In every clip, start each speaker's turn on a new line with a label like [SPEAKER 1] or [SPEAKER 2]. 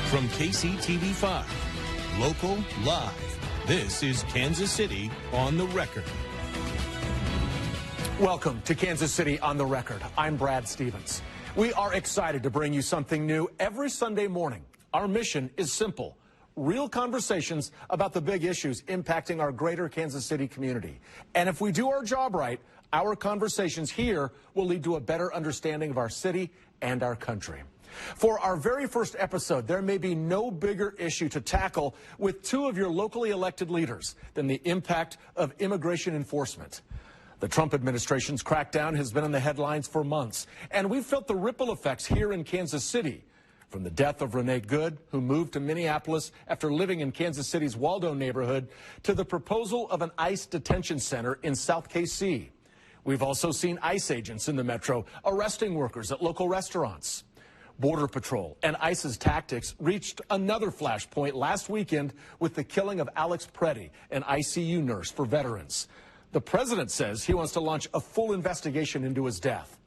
[SPEAKER 1] From KCTV5, local, live, this is Kansas City on the Record.
[SPEAKER 2] Welcome to Kansas City on the Record. I'm Brad Stevens. We are excited to bring you something new every Sunday morning. Our mission is simple: real conversations about the big issues impacting our greater Kansas City community. And if we do our job right, our conversations here will lead to a better understanding of our city and our country. For our very first episode, there may be no bigger issue to tackle with two of your locally elected leaders than the impact of immigration enforcement. The Trump administration's crackdown has been in the headlines for months, and we've felt the ripple effects here in Kansas City. From the death of Renee Good, who moved to Minneapolis after living in Kansas City's Waldo neighborhood, to the proposal of an ICE detention center in South KC. We've also seen ICE agents in the metro arresting workers at local restaurants. Border Patrol and ICE's tactics reached another flashpoint last weekend with the killing of Alex Preddy, an ICU nurse for veterans. The president says he wants to launch a full investigation into his death.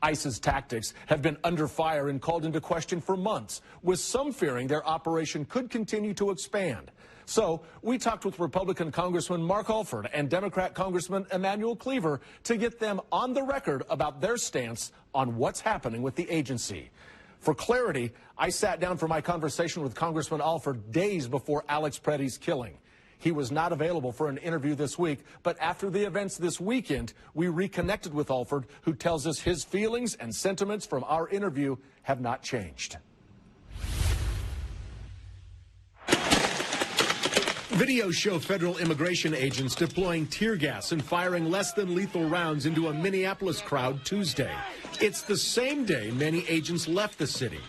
[SPEAKER 2] ICE's tactics have been under fire and called into question for months, with some fearing their operation could continue to expand. So we talked with Republican Congressman Mark Alford and Democrat Congressman Emanuel Cleaver to get them on the record about their stance on what's happening with the agency. For clarity, I sat down for my conversation with Congressman Alford days before Alex Preddy's killing. He was not available for an interview this week, but after the events this weekend, we reconnected with Alford, who tells us his feelings and sentiments from our interview have not changed. Videos show federal immigration agents deploying tear gas and firing less than lethal rounds into a Minneapolis crowd Tuesday. It's the same day many agents left the city.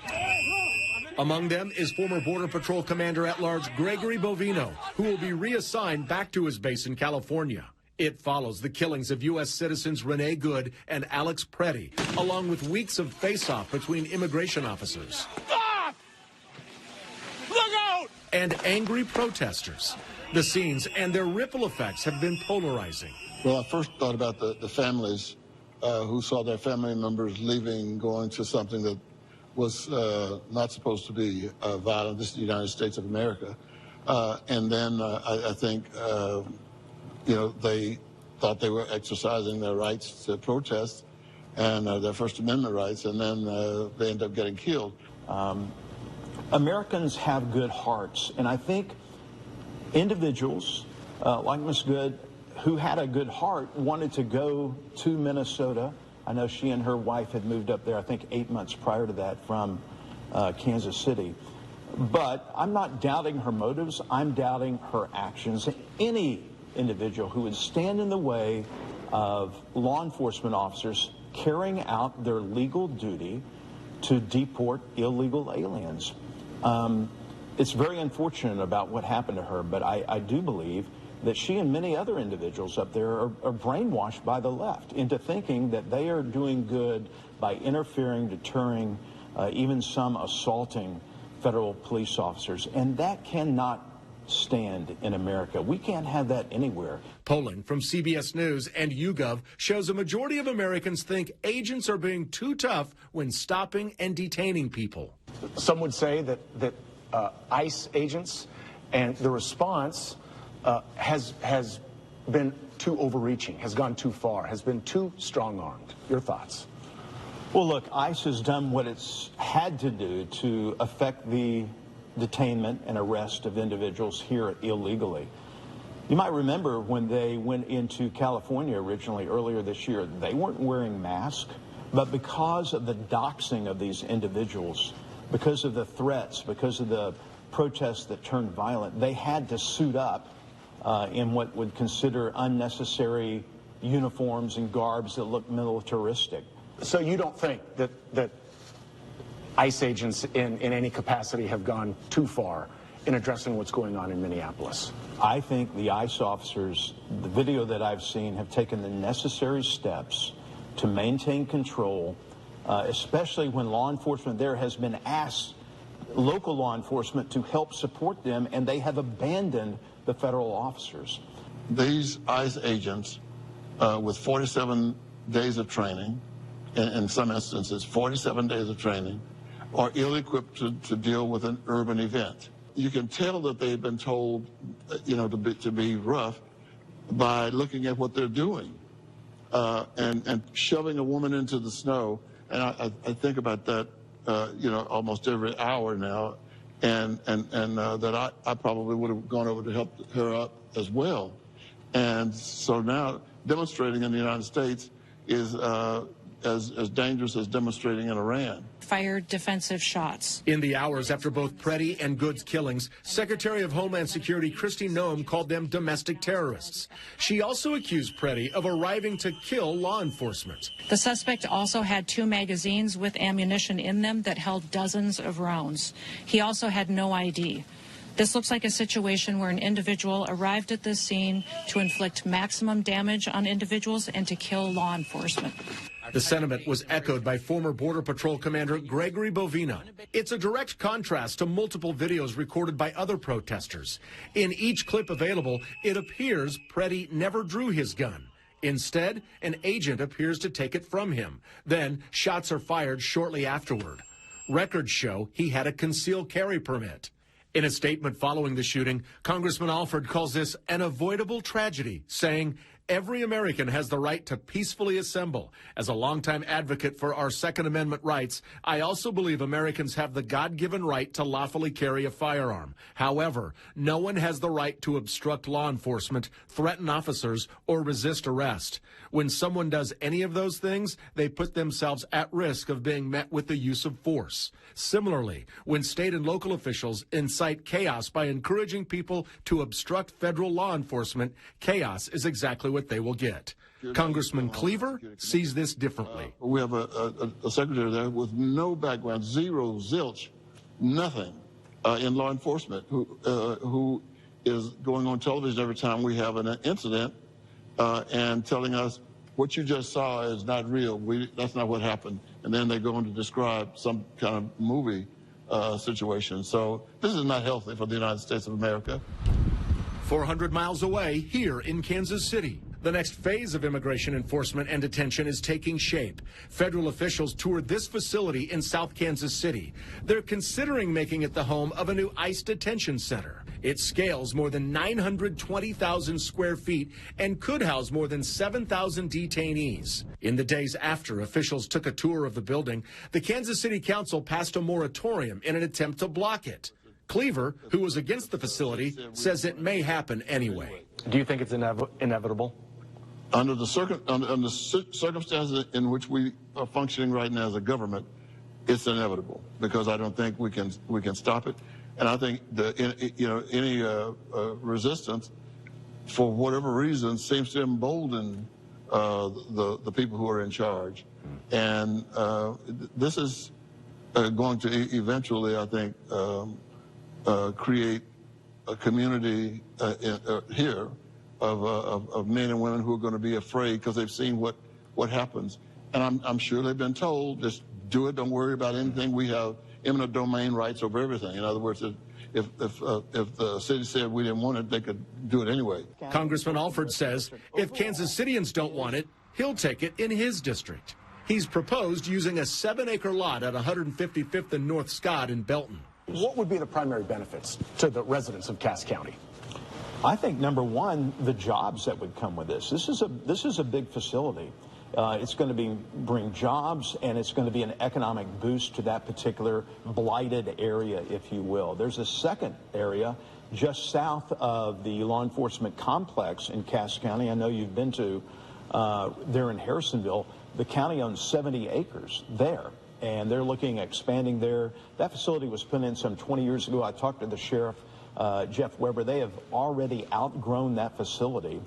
[SPEAKER 2] Among them is former Border Patrol Commander-at-Large Gregory Bovino, who will be reassigned back to his base in California. It follows the killings of U.S. citizens Renee Good and Alex Preddy, along with weeks of face-off between immigration officers.
[SPEAKER 3] Stop! Look out!
[SPEAKER 2] And angry protesters. The scenes and their ripple effects have been polarizing.
[SPEAKER 4] Well, I first thought about the families who saw their family members leaving, going to something that was not supposed to be violent. This is the United States of America. And then I think, you know, they thought they were exercising their rights to protest and their First Amendment rights, and then they end up getting killed.
[SPEAKER 5] Americans have good hearts, and I think individuals like Ms. Good, who had a good heart, wanted to go to Minnesota. I know she and her wife had moved up there, I think, 8 months prior to that from Kansas City. But I'm not doubting her motives. I'm doubting her actions. Any individual who would stand in the way of law enforcement officers carrying out their legal duty to deport illegal aliens. It's very unfortunate about what happened to her, but I do believe that she and many other individuals up there are brainwashed by the left into thinking that they are doing good by interfering, deterring, even some assaulting federal police officers. And that cannot stand in America. We can't have that anywhere.
[SPEAKER 2] Polling from CBS News and YouGov shows a majority of Americans think agents are being too tough when stopping and detaining people.
[SPEAKER 6] Some would say that ICE agents and the response has been too overreaching, has gone too far, has been too strong-armed. Your thoughts?
[SPEAKER 5] Well, look, ICE has done what it's had to do to affect the detainment and arrest of individuals here illegally. You might remember when they went into California originally earlier this year, they weren't wearing masks, but because of the doxing of these individuals, because of the threats, because of the protests that turned violent, they had to suit up in what would consider unnecessary uniforms and garbs that look militaristic.
[SPEAKER 6] So you don't think that ICE agents in any capacity have gone too far in addressing what's going on in Minneapolis?
[SPEAKER 5] I think the ICE officers, the video that I've seen, have taken the necessary steps to maintain control, especially when law enforcement there has been asked, local law enforcement, to help support them, and they have abandoned the federal officers.
[SPEAKER 4] These ICE agents, with 47 days of training, in some instances, 47 days of training, are ill-equipped to deal with an urban event. You can tell that they've been told, to be rough by looking at what they're doing, and shoving a woman into the snow. And I think about that, almost every hour now, and that I probably would have gone over to help her up as well. And so now demonstrating in the United States is as dangerous as demonstrating in Iran.
[SPEAKER 7] Fired defensive shots.
[SPEAKER 2] In the hours after both Preddy and Good's killings, Secretary of Homeland Security Kristi Noem called them domestic terrorists. She also accused Preddy of arriving to kill law enforcement.
[SPEAKER 7] The suspect also had 2 magazines with ammunition in them that held dozens of rounds. He also had no ID. This looks like a situation where an individual arrived at this scene to inflict maximum damage on individuals and to kill law enforcement.
[SPEAKER 2] The sentiment was echoed by former Border Patrol Commander Gregory Bovina. It's a direct contrast to multiple videos recorded by other protesters. In each clip available, it appears Preddy never drew his gun. Instead, an agent appears to take it from him. Then, shots are fired shortly afterward. Records show he had a concealed carry permit. In a statement following the shooting, Congressman Alford calls this an avoidable tragedy, saying, "Every American has the right to peacefully assemble. As a longtime advocate for our Second Amendment rights, I also believe Americans have the God-given right to lawfully carry a firearm. However, no one has the right to obstruct law enforcement, threaten officers, or resist arrest. When someone does any of those things, they put themselves at risk of being met with the use of force. Similarly, when state and local officials incite chaos by encouraging people to obstruct federal law enforcement, chaos is exactly what they will get." Congressman Cleaver sees this differently.
[SPEAKER 4] We have a secretary there with no background, zero, zilch, nothing in law enforcement, who is going on television every time we have an incident and telling us, what you just saw is not real. That's not what happened. And then they go on to describe some kind of movie situation. So this is not healthy for the United States of America.
[SPEAKER 2] 400 miles away, here in Kansas City, the next phase of immigration enforcement and detention is taking shape. Federal officials toured this facility in South Kansas City. They're considering making it the home of a new ICE detention center. It scales more than 920,000 square feet and could house more than 7,000 detainees. In the days after officials took a tour of the building, the Kansas City Council passed a moratorium in an attempt to block it. Cleaver, who was against the facility, says it may happen anyway.
[SPEAKER 6] Do you think it's inevitable?
[SPEAKER 4] Under the circumstances in which we are functioning right now as a government, it's inevitable, because I don't think we can stop it. And I think any resistance, for whatever reason, seems to embolden the people who are in charge. And this is going to eventually, I think, create a community here of men and women who are going to be afraid because they've seen what happens. And I'm sure they've been told, just do it, don't worry about anything. We have eminent domain rights over everything. In other words, if the city said we didn't want it, they could do it anyway.
[SPEAKER 2] Congressman Alford says if Kansas Cityans don't want it, he'll take it in his district. He's proposed using a 7-acre lot at 155th and North Scott in Belton.
[SPEAKER 6] What would be the primary benefits to the residents of Cass County?
[SPEAKER 5] I think, number one, the jobs that would come with this. This is a big facility. It's going to bring jobs, and it's going to be an economic boost to that particular blighted area, if you will. There's a second area just south of the law enforcement complex in Cass County. I know you've been to there in Harrisonville. The county owns 70 acres there, and they're looking at expanding there. That facility was put in some 20 years ago. I talked to the sheriff, Jeff Weber. They have already outgrown that facility.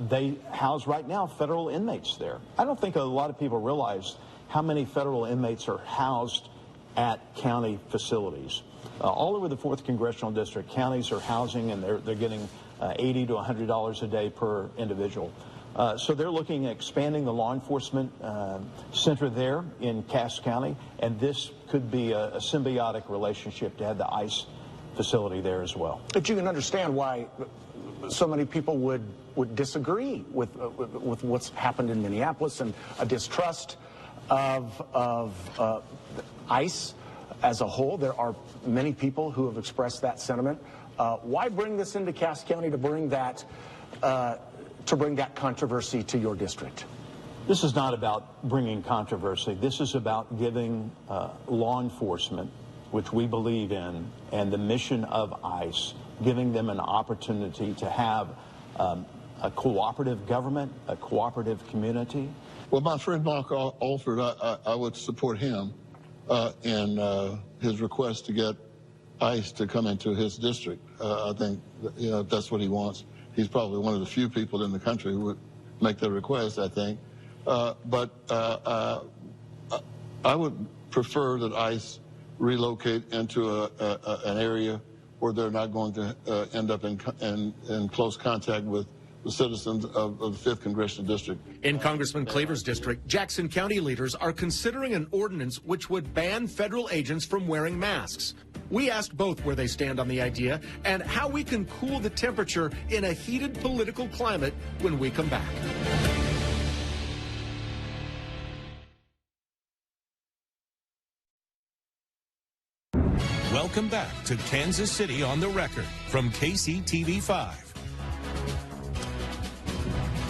[SPEAKER 5] They house right now federal inmates there. I don't think a lot of people realize how many federal inmates are housed at county facilities. All over the 4th Congressional District, counties are housing, and they're getting $80 to $100 a day per individual. So they're looking at expanding the law enforcement center there in Cass County, and this could be a symbiotic relationship to have the ICE facility there as well.
[SPEAKER 6] But you can understand why so many people would disagree with what's happened in Minneapolis, and a distrust of ICE as a whole, there are many people who have expressed that sentiment. Why bring this into Cass County to bring that controversy to your district?
[SPEAKER 5] This is not about bringing controversy. This is about giving law enforcement, which we believe in, and the mission of ICE, giving them an opportunity to have a cooperative government, a cooperative community.
[SPEAKER 4] Well, my friend Mark Alford, I would support him in his request to get ICE to come into his district. I think, if that's what he wants. He's probably one of the few people in the country who would make that request, I think. But I would prefer that ICE relocate into an area where they're not going to end up in close contact with the citizens of the 5th Congressional District.
[SPEAKER 2] In Congressman Cleaver's district, Jackson County leaders are considering an ordinance which would ban federal agents from wearing masks. We asked both where they stand on the idea and how we can cool the temperature in a heated political climate when we come back.
[SPEAKER 1] Welcome back to Kansas City on the Record from KCTV5.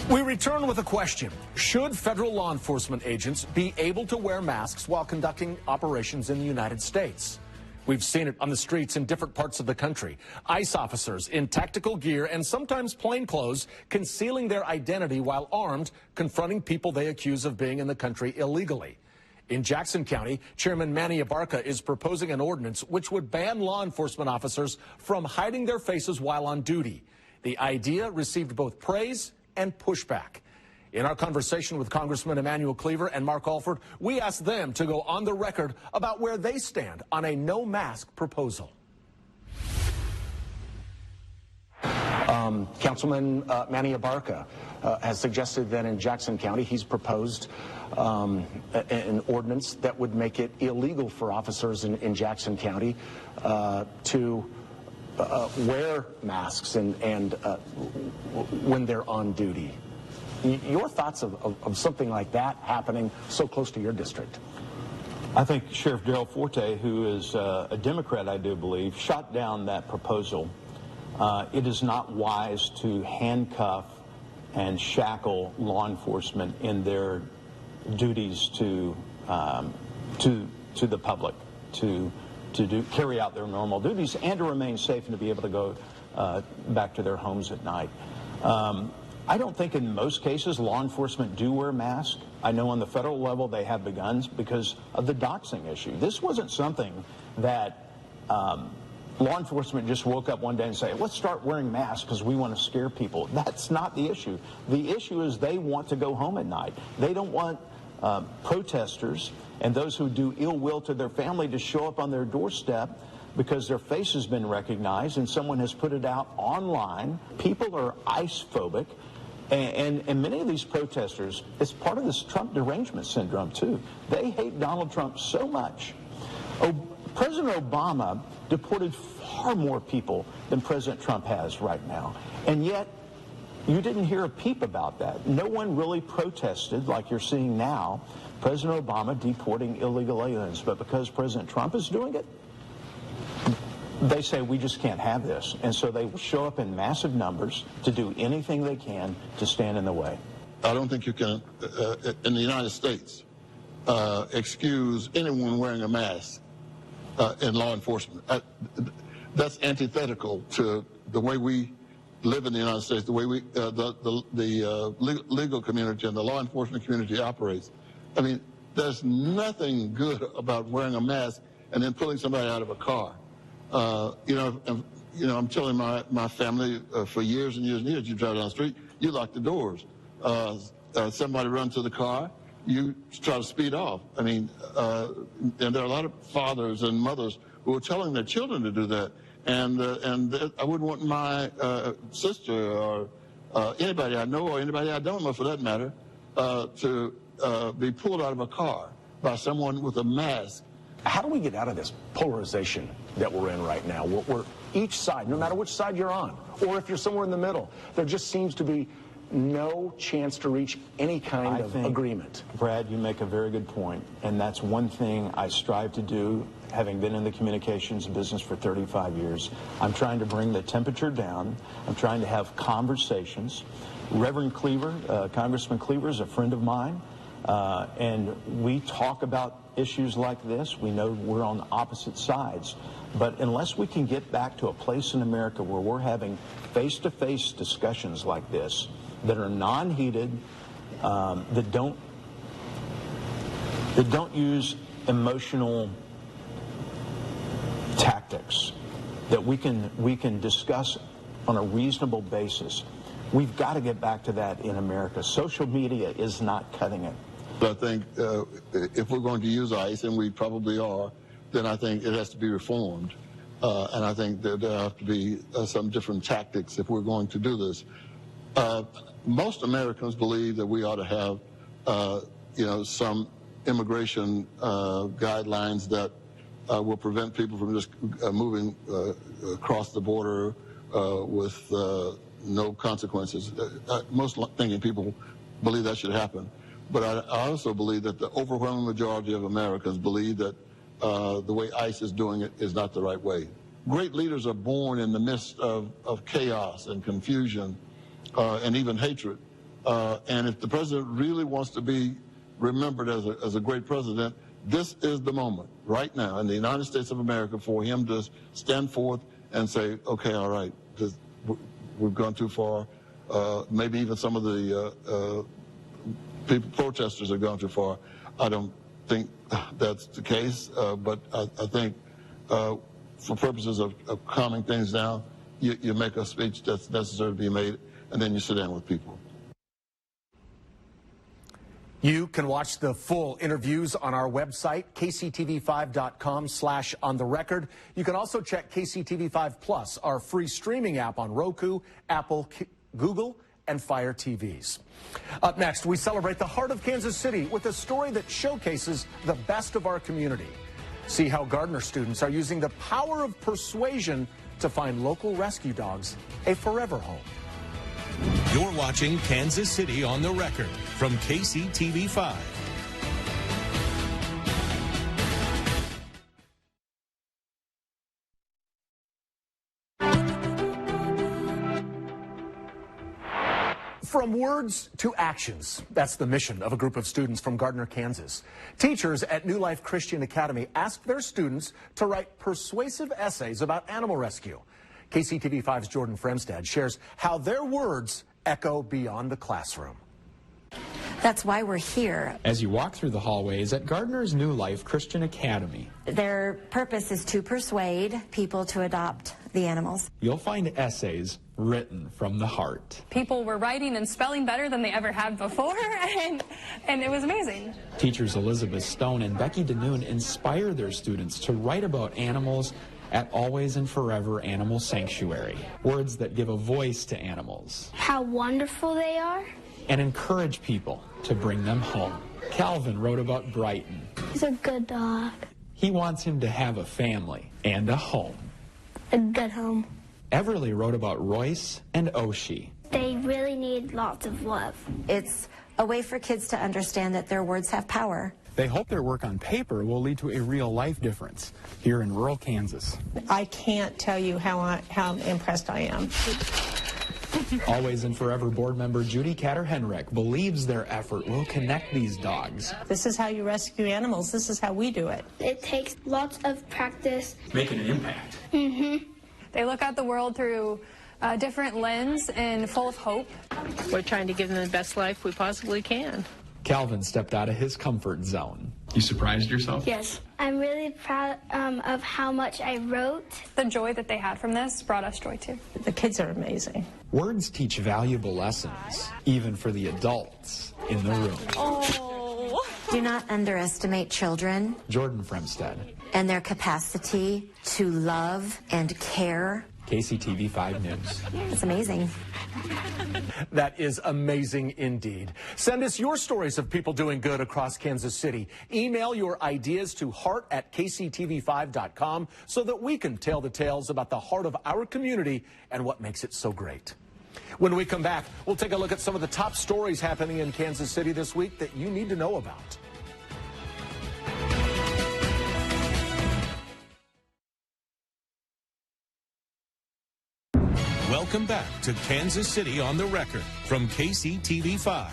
[SPEAKER 2] We return with a question. Should federal law enforcement agents be able to wear masks while conducting operations in the United States? We've seen it on the streets in different parts of the country. ICE officers in tactical gear and sometimes plain clothes concealing their identity while armed, confronting people they accuse of being in the country illegally. In Jackson County, Chairman Manny Abarca is proposing an ordinance which would ban law enforcement officers from hiding their faces while on duty. The idea received both praise and pushback. In our conversation with Congressman Emanuel Cleaver and Mark Alford, we asked them to go on the record about where they stand on a no-mask proposal.
[SPEAKER 6] Councilman Manny Abarca has suggested that in Jackson County he's proposed an ordinance that would make it illegal for officers in Jackson County to wear masks and when they're on duty. Your thoughts of something like that happening so close to your district?
[SPEAKER 5] I think Sheriff Darrell Forte, who is a Democrat, I do believe, shot down that proposal. It is not wise to handcuff and shackle law enforcement in their duties to the public, to carry out their normal duties and to remain safe and to be able to go back to their homes at night. I don't think in most cases law enforcement do wear masks. I know on the federal level they have begun because of the doxing issue. This wasn't something that law enforcement just woke up one day and say, let's start wearing masks because we want to scare people. That's not the issue. The issue is they want to go home at night. They don't want protesters and those who do ill will to their family to show up on their doorstep because their face has been recognized and someone has put it out online. People are ICE-phobic. And many of these protesters, it's part of this Trump derangement syndrome, too. They hate Donald Trump so much. President Obama deported far more people than President Trump has right now. And yet, you didn't hear a peep about that. No one really protested like you're seeing now, President Obama deporting illegal aliens. But because President Trump is doing it, they say we just can't have this. And so they show up in massive numbers to do anything they can to stand in the way.
[SPEAKER 4] I don't think you can, in the United States, excuse anyone wearing a mask in law enforcement. That's antithetical to the way we live in the United States, the way we, the legal community and the law enforcement community operates. I mean, there's nothing good about wearing a mask and then pulling somebody out of a car. I'm telling my family for years and years and years, you drive down the street, you lock the doors. Somebody runs to the car, you try to speed off. I mean, and there are a lot of fathers and mothers who are telling their children to do that. And I wouldn't want my sister or anybody I know or anybody I don't know for that matter to be pulled out of a car by someone with a mask.
[SPEAKER 6] How do we get out of this polarization that we're in right now, where each side, no matter which side you're on, or if you're somewhere in the middle, there just seems to be no chance to reach any kind of agreement?
[SPEAKER 5] Brad, you make a very good point, and that's one thing I strive to do, having been in the communications business for 35 years. I'm trying to bring the temperature down. I'm trying to have conversations. Reverend Cleaver, Congressman Cleaver, is a friend of mine, and we talk about issues like this. We know we're on opposite sides, but unless we can get back to a place in America where we're having face-to-face discussions like this that are non-heated, that don't use emotional tactics, that we can discuss on a reasonable basis. We've got to get back to that in America. Social media is not cutting it.
[SPEAKER 4] But I think if we're going to use ICE, and we probably are, then I think it has to be reformed. And I think that there have to be some different tactics if we're going to do this. Most Americans believe that we ought to have, some immigration guidelines that will prevent people from just moving across the border with no consequences. Most thinking people believe that should happen. But I also believe that the overwhelming majority of Americans believe that the way ICE is doing it is not the right way. Great leaders are born in the midst of chaos and confusion and even hatred. And if the president really wants to be remembered as a great president, this is the moment right now in the United States of America for him to stand forth and say, okay, all right, we've gone too far. Maybe even some of the protesters have gone too far. I don't think that's the case, but I think for purposes of calming things down, you make a speech that's necessary to be made, and then you sit down with people.
[SPEAKER 2] You can watch the full interviews on our website, kctv5.com/ontherecord. You can also check KCTV5 Plus, our free streaming app on Roku, Apple, Google, and Fire TVs. Up next, we celebrate the heart of Kansas City with a story that showcases the best of our community. See how Gardner students are using the power of persuasion to find local rescue dogs a forever home.
[SPEAKER 1] You're watching Kansas City on the Record from KCTV5.
[SPEAKER 2] From words to actions, that's the mission of a group of students from Gardner, Kansas. Teachers at New Life Christian Academy asked their students to write persuasive essays about animal rescue. KCTV5's Jordan Fremstad shares how their words echo beyond the classroom.
[SPEAKER 8] That's why we're here.
[SPEAKER 9] As you walk through the hallways at Gardner's New Life Christian Academy,
[SPEAKER 8] Their purpose is to persuade people to adopt the animals.
[SPEAKER 9] you'll find essays written from the heart.
[SPEAKER 10] People were writing and spelling better than they ever had before, and it was amazing.
[SPEAKER 9] Teachers Elizabeth Stone and Becky DeNoon inspire their students to write about animals at Always and Forever Animal Sanctuary. Words that give a voice to animals
[SPEAKER 11] How wonderful they are.
[SPEAKER 9] and encourage people to bring them home. Calvin wrote about Brighton.
[SPEAKER 11] He's a good dog.
[SPEAKER 9] He wants him to have a family and a home.
[SPEAKER 11] A good home.
[SPEAKER 9] Everly wrote about Royce and Oshie.
[SPEAKER 11] They really need lots of love.
[SPEAKER 8] It's a way for kids to understand that their words have power.
[SPEAKER 12] They hope their work on paper will lead to a real life difference here in rural Kansas.
[SPEAKER 13] I can't tell you how impressed I am.
[SPEAKER 9] Always and Forever board member Judy Catter-Henrick believes their effort will connect these dogs.
[SPEAKER 13] This is how you rescue animals. This is how we do it.
[SPEAKER 11] It takes lots of practice.
[SPEAKER 9] Making an impact.
[SPEAKER 10] They look at the world through a different lens and full of hope.
[SPEAKER 14] We're trying to give them the best life we possibly can.
[SPEAKER 9] Calvin stepped out of his comfort zone. You surprised yourself?
[SPEAKER 11] Yes. I'm really proud of how much I wrote.
[SPEAKER 10] The joy that they had from this brought us joy too.
[SPEAKER 13] The kids are amazing.
[SPEAKER 9] Words teach valuable lessons, even for the adults in the room.
[SPEAKER 8] Oh. Do not underestimate children
[SPEAKER 9] Jordan Fremstad,
[SPEAKER 8] and their capacity to love and care.
[SPEAKER 9] KCTV5 News.
[SPEAKER 8] It's amazing.
[SPEAKER 2] That is amazing indeed. Send us your stories of people doing good across Kansas City. Email your ideas to heart@kctv5.com so that we can tell the tales about the heart of our community and what makes it so great. When we come back, we'll take a look at some of the top stories happening in Kansas City this week that you need to know about.
[SPEAKER 1] Welcome back to Kansas City on the Record from KCTV5.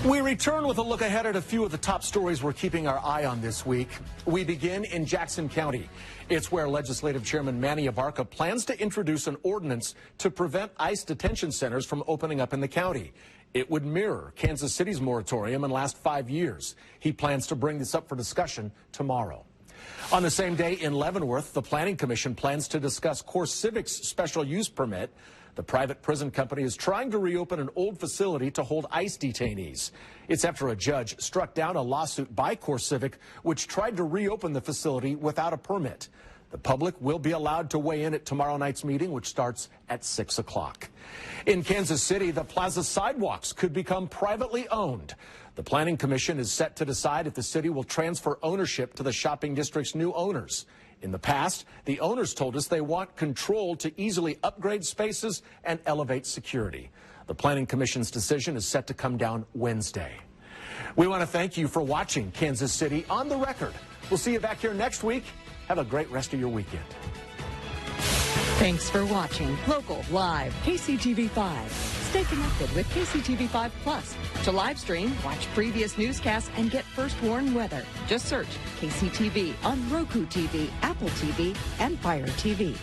[SPEAKER 2] We return with a look ahead at a few of the top stories we're keeping our eye on this week. We begin in Jackson County. It's where Legislative Chairman Manny Abarca plans to introduce an ordinance to prevent ICE detention centers from opening up in the county. It would mirror Kansas City's moratorium and last 5 years. He plans to bring this up for discussion tomorrow. On the same day in Leavenworth, the Planning Commission plans to discuss CoreCivic's special use permit. The private prison company is trying to reopen an old facility to hold ICE detainees. It's after a judge struck down a lawsuit by CoreCivic, which tried to reopen the facility without a permit. The public will be allowed to weigh in at tomorrow night's meeting, which starts at 6 o'clock. In Kansas City, the plaza sidewalks could become privately owned. The Planning Commission is set to decide if the city will transfer ownership to the shopping district's new owners. In the past, the owners told us they want control to easily upgrade spaces and elevate security. The Planning Commission's decision is set to come down Wednesday. We want to thank you for watching Kansas City on the Record. We'll see you back here next week. Have a great rest of your weekend.
[SPEAKER 15] Thanks for watching Local Live KCTV5. Stay connected with KCTV5 Plus. To live stream, watch previous newscasts, and get first warn weather. Just search KCTV on Roku TV, Apple TV, and Fire TV.